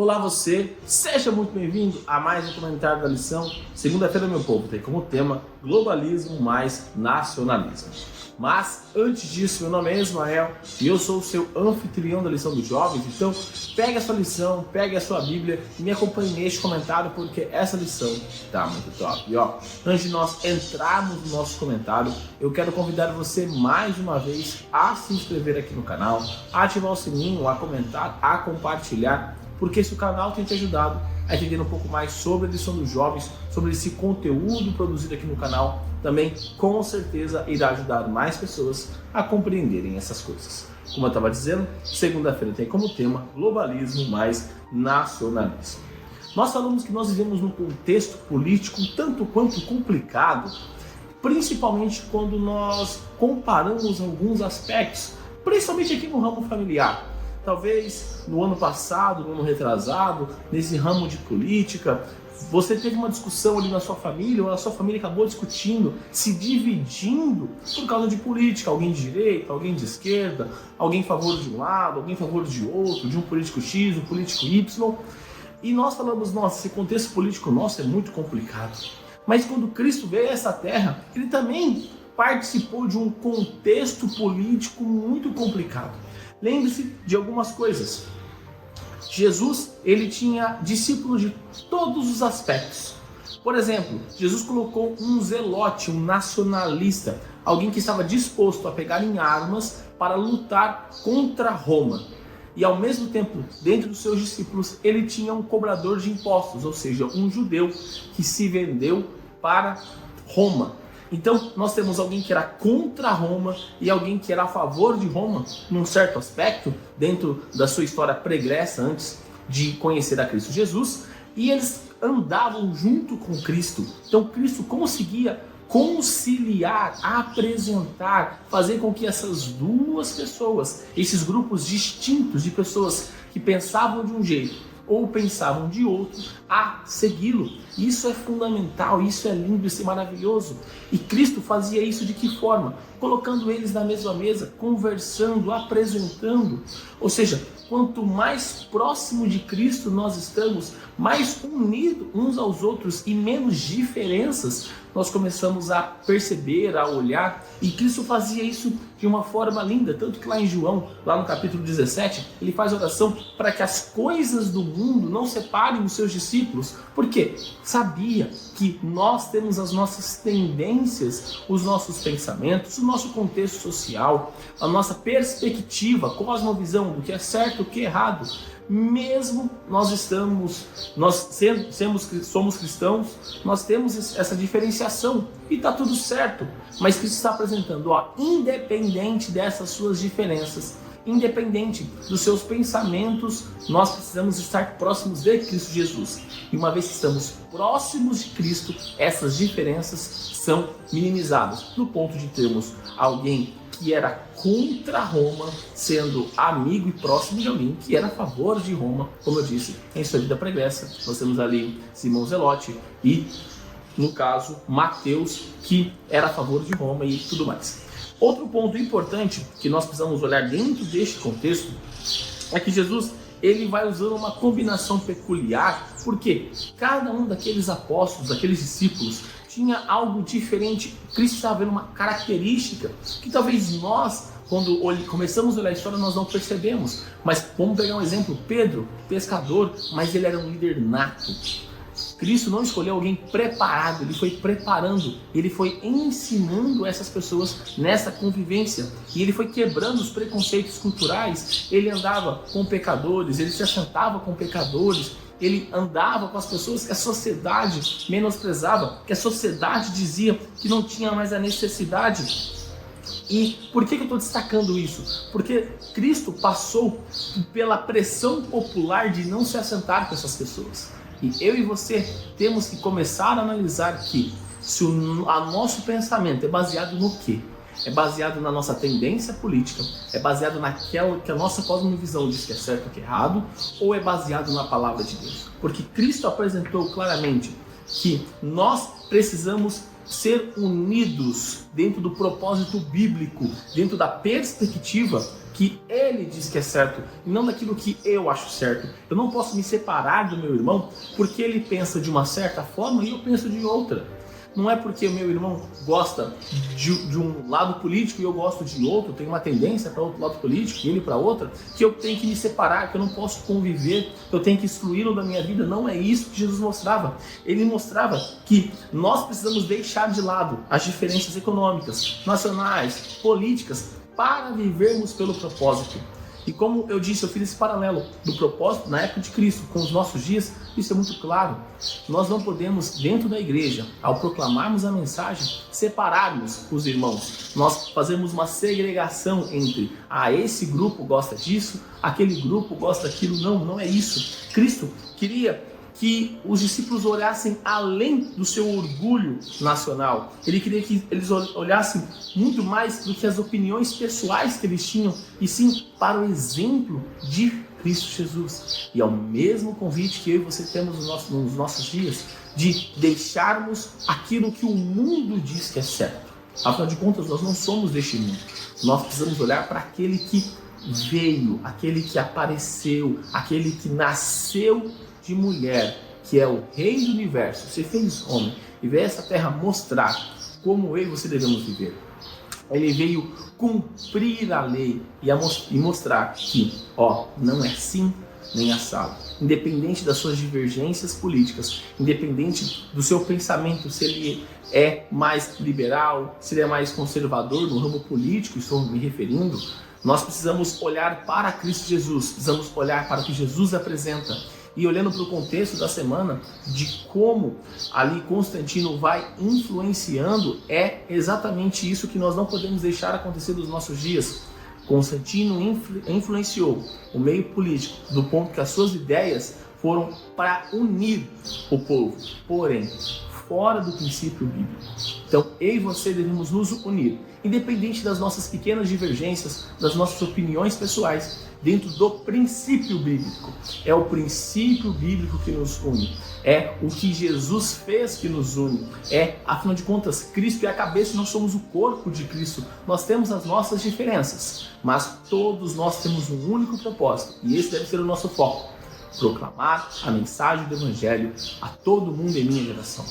Olá você, seja muito bem-vindo a mais um comentário da lição. Segunda-feira, meu povo, tem como tema globalismo mais nacionalismo. Mas antes disso, meu nome é Ismael e eu sou o seu anfitrião da lição dos jovens. Então pegue a sua lição, pegue a sua Bíblia e me acompanhe neste comentário, porque essa lição tá muito top. E antes de nós entrarmos no nosso comentário, eu quero convidar você mais uma vez a se inscrever aqui no canal, a ativar o sininho, a comentar, a compartilhar, porque se o canal tem te ajudado a entender um pouco mais sobre a lição dos jovens, sobre esse conteúdo produzido aqui no canal, também com certeza irá ajudar mais pessoas a compreenderem essas coisas. Como eu estava dizendo, segunda-feira tem como tema globalismo mais nacionalismo. Nós falamos que nós vivemos num contexto político tanto quanto complicado, principalmente quando nós comparamos alguns aspectos, principalmente aqui no ramo familiar. Talvez no ano passado, no ano retrasado, nesse ramo de política, você teve uma discussão ali na sua família, ou a sua família acabou discutindo, se dividindo por causa de política. Alguém de direita, alguém de esquerda, alguém em favor de um lado, alguém em favor de outro, de um político X, um político Y. E nós falamos, nossa, esse contexto político nosso é muito complicado. Mas quando Cristo veio a essa terra, ele também participou de um contexto político muito complicado. Lembre-se de algumas coisas. Jesus, ele tinha discípulos de todos os aspectos. Por exemplo, Jesus colocou um zelote, um nacionalista, alguém que estava disposto a pegar em armas para lutar contra Roma. E ao mesmo tempo, dentro dos seus discípulos, ele tinha um cobrador de impostos, ou seja, um judeu que se vendeu para Roma. Então, nós temos alguém que era contra Roma e alguém que era a favor de Roma, num certo aspecto, dentro da sua história pregressa, antes de conhecer a Cristo Jesus, e eles andavam junto com Cristo. Então, Cristo conseguia conciliar, apresentar, fazer com que essas duas pessoas, esses grupos distintos de pessoas que pensavam de um jeito ou pensavam de outro, a segui-lo. Isso é fundamental, isso é lindo, isso é maravilhoso. E Cristo fazia isso de que forma? Colocando eles na mesma mesa, conversando, apresentando. Ou seja, quanto mais próximo de Cristo nós estamos, mais unidos uns aos outros e menos diferenças nós começamos a perceber, a olhar. E Cristo fazia isso de uma forma linda, tanto que lá em João, lá no capítulo 17, ele faz oração para que as coisas do mundo não separem os seus discípulos. Por quê? Sabia que nós temos as nossas tendências, os nossos pensamentos, o nosso contexto social, a nossa perspectiva, cosmovisão do que é certo e o que é errado. Mesmo somos cristãos, nós temos essa diferenciação e está tudo certo. Mas Cristo está apresentando, independente dessas suas diferenças, independente dos seus pensamentos, nós precisamos estar próximos de Cristo Jesus. E uma vez que estamos próximos de Cristo, essas diferenças são minimizadas, no ponto de termos alguém que era contra Roma, sendo amigo e próximo de alguém que era a favor de Roma. Como eu disse, em sua vida pregressa, nós temos ali Simão Zelote e, no caso, Mateus, que era a favor de Roma e tudo mais. Outro ponto importante que nós precisamos olhar dentro deste contexto é que Jesus ele vai usando uma combinação peculiar, porque cada um daqueles apóstolos, daqueles discípulos, tinha algo diferente. Cristo estava vendo uma característica que talvez nós, quando começamos a olhar a história, nós não percebemos. Mas vamos pegar um exemplo, Pedro, pescador, mas ele era um líder nato. Cristo não escolheu alguém preparado, ele foi preparando, ele foi ensinando essas pessoas nessa convivência e ele foi quebrando os preconceitos culturais. Ele andava com pecadores, ele se assentava com pecadores, ele andava com as pessoas que a sociedade menosprezava, que a sociedade dizia que não tinha mais a necessidade. E por que eu estou destacando isso? Porque Cristo passou pela pressão popular de não se assentar com essas pessoas. E eu e você temos que começar a analisar que se o nosso pensamento é baseado no quê? É baseado na nossa tendência política? É baseado naquela que a nossa cosmovisão diz que é certo e que é errado? Ou é baseado na palavra de Deus? Porque Cristo apresentou claramente que nós precisamos ser unidos dentro do propósito bíblico, dentro da perspectiva que ele diz que é certo e não daquilo que eu acho certo. Eu não posso me separar do meu irmão porque ele pensa de uma certa forma e eu penso de outra. Não é porque o meu irmão gosta de um lado político e eu gosto de outro, tenho uma tendência para outro lado político e ele para outra, que eu tenho que me separar, que eu não posso conviver, que eu tenho que excluí-lo da minha vida. Não é isso que Jesus mostrava. Ele mostrava que nós precisamos deixar de lado as diferenças econômicas, nacionais, políticas, para vivermos pelo propósito. E como eu disse, eu fiz esse paralelo do propósito na época de Cristo com os nossos dias. Isso é muito claro. Nós não podemos, dentro da igreja, ao proclamarmos a mensagem, separarmos os irmãos. Nós fazemos uma segregação entre, esse grupo gosta disso, aquele grupo gosta daquilo. Não é isso. Cristo queria que os discípulos olhassem além do seu orgulho nacional. Ele queria que eles olhassem muito mais do que as opiniões pessoais que eles tinham, e sim para o exemplo de Cristo Jesus. E é o mesmo convite que eu e você temos nos nossos dias, de deixarmos aquilo que o mundo diz que é certo. Afinal de contas, nós não somos deste mundo. Nós precisamos olhar para aquele que veio, aquele que apareceu, aquele que nasceu de mulher, que é o Rei do Universo, se fez homem e veio a essa terra mostrar como eu e você devemos viver. Ele veio cumprir a lei e mostrar que, não é assim nem assado. Independente das suas divergências políticas, independente do seu pensamento, se ele é mais liberal, se ele é mais conservador no ramo político, estou me referindo, nós precisamos olhar para Cristo Jesus, precisamos olhar para o que Jesus apresenta. E olhando para o contexto da semana, de como ali Constantino vai influenciando, é exatamente isso que nós não podemos deixar acontecer nos nossos dias. Constantino influenciou o meio político do ponto que as suas ideias foram para unir o povo, porém fora do princípio bíblico. Então eu e você devemos nos unir, independente das nossas pequenas divergências, das nossas opiniões pessoais, dentro do princípio bíblico. É o princípio bíblico que nos une. É o que Jesus fez que nos une. Afinal de contas, Cristo é a cabeça e nós somos o corpo de Cristo. Nós temos as nossas diferenças, mas todos nós temos um único propósito. E esse deve ser o nosso foco. Proclamar a mensagem do Evangelho a todo mundo em minha geração.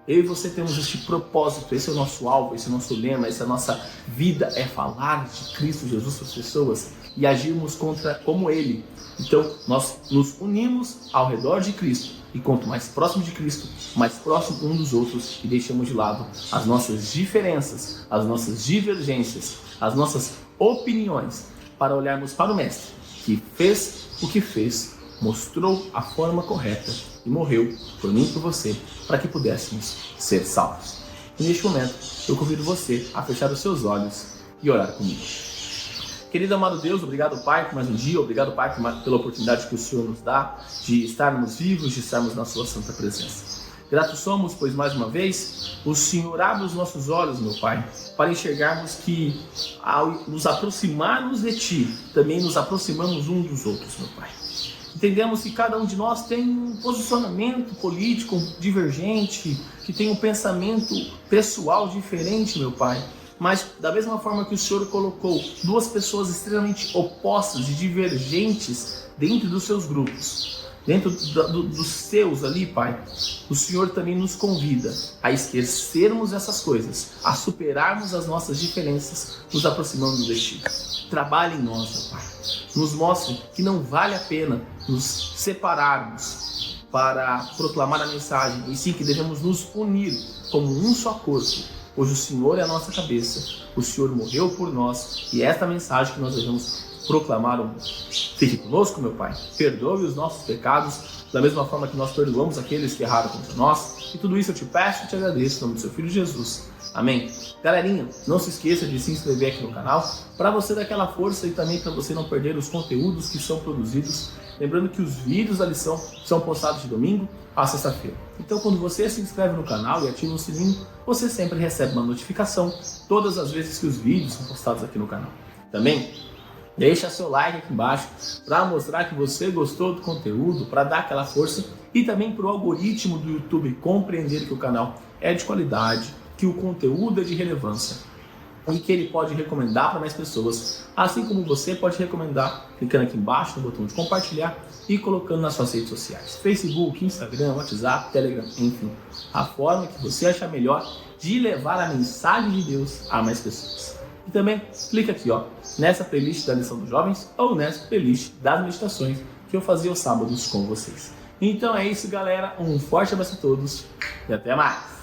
Eu e você temos este propósito, esse é o nosso alvo, esse é o nosso lema, essa é a nossa vida, é falar de Cristo Jesus para as pessoas e agirmos como Ele. Então, nós nos unimos ao redor de Cristo e quanto mais próximo de Cristo, mais próximo um dos outros e deixamos de lado as nossas diferenças, as nossas divergências, as nossas opiniões para olharmos para o Mestre, que fez o que fez, mostrou a forma correta e morreu por mim e por você, para que pudéssemos ser salvos. E neste momento, eu convido você a fechar os seus olhos e orar comigo. Querido amado Deus, obrigado, Pai, por mais um dia, obrigado, Pai, pela oportunidade que o Senhor nos dá de estarmos vivos, de estarmos na sua santa presença. Gratos somos, pois mais uma vez, o Senhor abre os nossos olhos, meu Pai, para enxergarmos que ao nos aproximarmos de Ti, também nos aproximamos uns dos outros, meu Pai. Entendemos que cada um de nós tem um posicionamento político divergente, que tem um pensamento pessoal diferente, meu Pai. Mas da mesma forma que o Senhor colocou duas pessoas extremamente opostas e divergentes dentro dos seus grupos, dentro dos seus ali, Pai, o Senhor também nos convida a esquecermos essas coisas, a superarmos as nossas diferenças, nos aproximando de Ti. Trabalhe em nós, meu Pai. Nos mostre que não vale a pena nos separarmos para proclamar a mensagem, e sim que devemos nos unir como um só corpo, pois o Senhor é a nossa cabeça, o Senhor morreu por nós, e é esta mensagem que nós devemos proclamar ao mundo. Fique conosco, meu Pai, perdoe os nossos pecados, da mesma forma que nós perdoamos aqueles que erraram contra nós, e tudo isso eu te peço e te agradeço, em nome do seu Filho Jesus. Amém? Galerinha, não se esqueça de se inscrever aqui no canal, para você dar aquela força e também para você não perder os conteúdos que são produzidos. Lembrando que os vídeos da lição são postados de domingo a sexta-feira. Então, quando você se inscreve no canal e ativa o sininho, você sempre recebe uma notificação todas as vezes que os vídeos são postados aqui no canal. Também, deixa seu like aqui embaixo para mostrar que você gostou do conteúdo, para dar aquela força e também para o algoritmo do YouTube compreender que o canal é de qualidade, que o conteúdo é de relevância. e que ele pode recomendar para mais pessoas, assim como você pode recomendar clicando aqui embaixo no botão de compartilhar e colocando nas suas redes sociais, Facebook, Instagram, WhatsApp, Telegram, enfim, a forma que você achar melhor de levar a mensagem de Deus a mais pessoas. E também clica aqui, ó, nessa playlist da lição dos jovens ou nessa playlist das meditações que eu fazia aos sábados com vocês. Então é isso, galera, um forte abraço a todos e até mais!